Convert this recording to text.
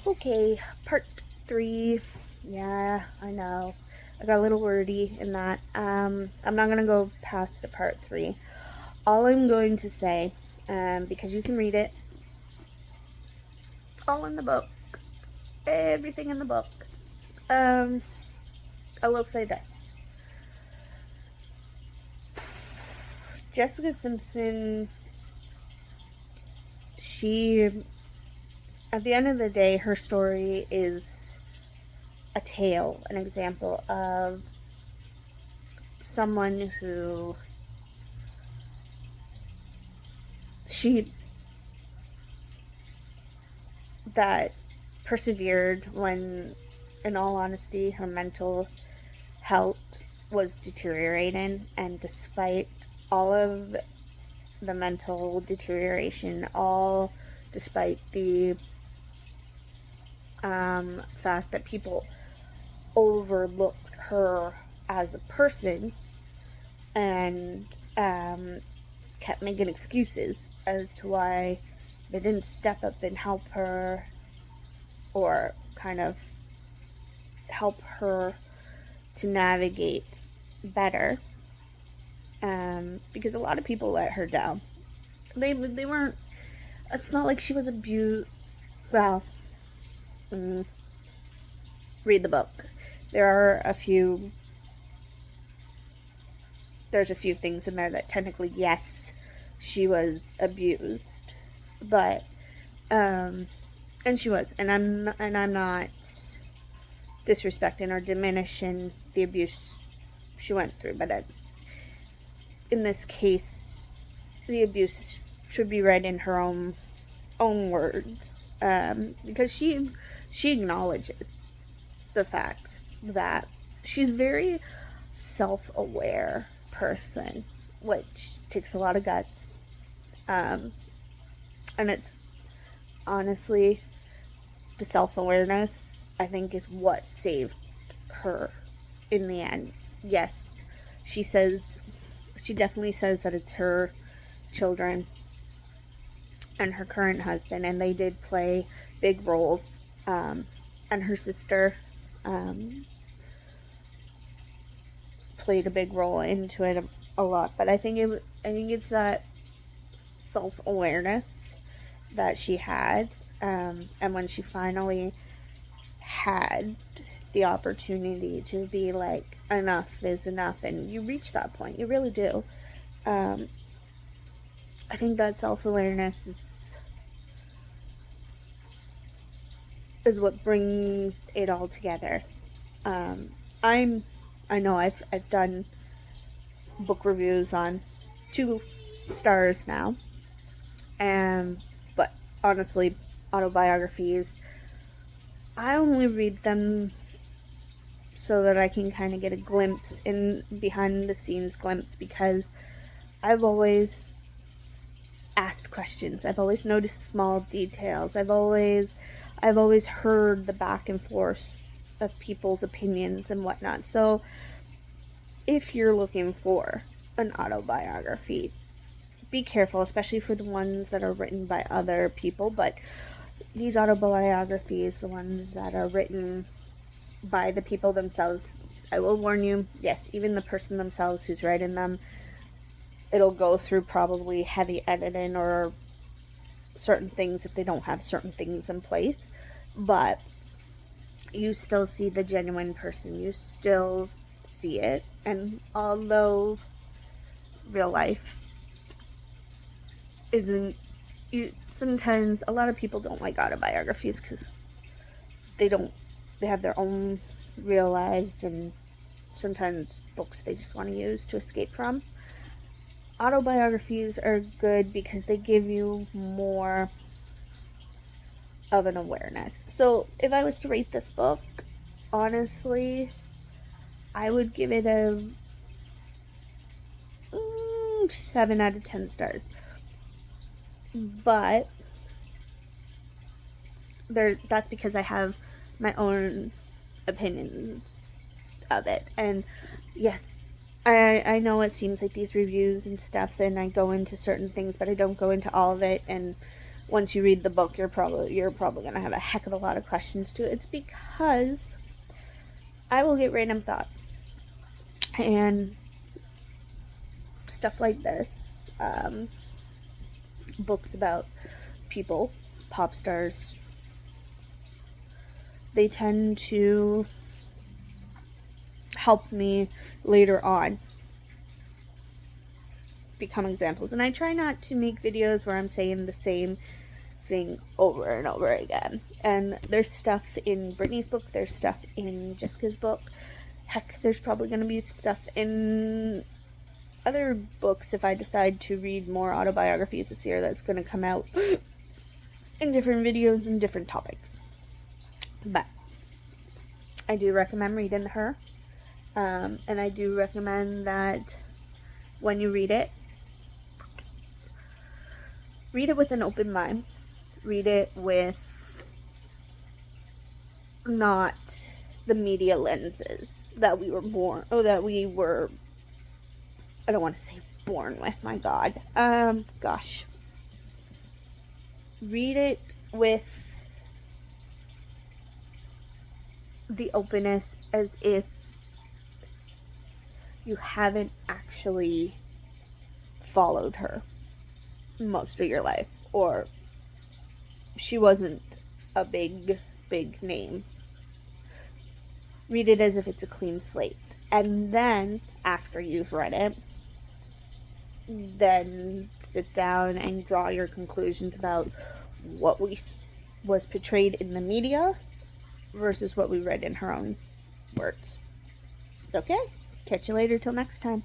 Okay, part 3. Yeah, I know. I got a little wordy in that. I'm not gonna go past to part 3. All I'm going to say, because you can read it, all in the book, everything in the book. Um, I will say this: Jessica Simpson. She, at the end of the day, her story is a tale, an example of someone who she that persevered when, in all honesty, her mental health was deteriorating, and despite all of the mental deterioration, all despite the fact that people overlooked her as a person and kept making excuses as to why they didn't step up and help her or kind of help her to navigate better, because a lot of people let her down. They weren't. It's not like she was abused. Well, mm, read the book. There are a few. There's a few things in there that technically, yes, she was abused, but and she was, and I'm not disrespecting or diminishing the abuse she went through, but in this case, the abuse should be read in her own words, because she acknowledges the fact that she's very self-aware person, which takes a lot of guts, um, and it's honestly the self-awareness I think is what saved her in the end. Yes, she says she definitely says that it's her children and her current husband, and they did play big roles. And her sister um, played a big role into it a lot. But I think it's that self awareness that she had, and when she finally had the opportunity to be like, enough is enough, and you reach that point, you really do. Um, I think that self awareness is what brings it all together. Um, I'm I know I've done book reviews on 2 stars now, and but honestly, autobiographies, I only read them so that I can kind of get a glimpse in behind the scenes glimpse, because I've always asked questions. I've always noticed small details. I've always heard the back and forth of people's opinions and whatnot. So if you're looking for an autobiography, be careful, especially for the ones that are written by other people. But these autobiographies, the ones that are written by the people themselves, I will warn you, yes, even the person themselves who's writing them, it'll go through probably heavy editing or certain things if they don't have certain things in place. But you still see the genuine person. You still see it. And although real life isn't, sometimes a lot of people don't like autobiographies because they don't, they have their own real lives, and sometimes books they just want to use to escape from. Autobiographies are good because they give you more of an awareness. So if I was to rate this book, honestly, I would give it a 7 out of 10 stars. But that's because I have my own opinions of it. And yes, I know it seems like these reviews and stuff, and I go into certain things, but I don't go into all of it. And once you read the book, you're probably gonna have a heck of a lot of questions too. It's because I will get random thoughts and stuff like this. Books about people, pop stars, they tend to help me later on become examples. And I try not to make videos where I'm saying the same thing over and over again. And there's stuff in Brittany's book, there's stuff in Jessica's book. Heck, there's probably going to be stuff in other books if I decide to read more autobiographies this year that's going to come out in different videos and different topics. But I do recommend reading her. And I do recommend that when you read it with an open mind. Read it with not the media lenses that we were I don't want to say born with, my God. Gosh. Read it with the openness as if you haven't actually followed her most of your life, or she wasn't a big name. Read it as if it's a clean slate. And then, after you've read it, then sit down and draw your conclusions about what was portrayed in the media versus what we read in her own words. Okay? Catch you later till next time.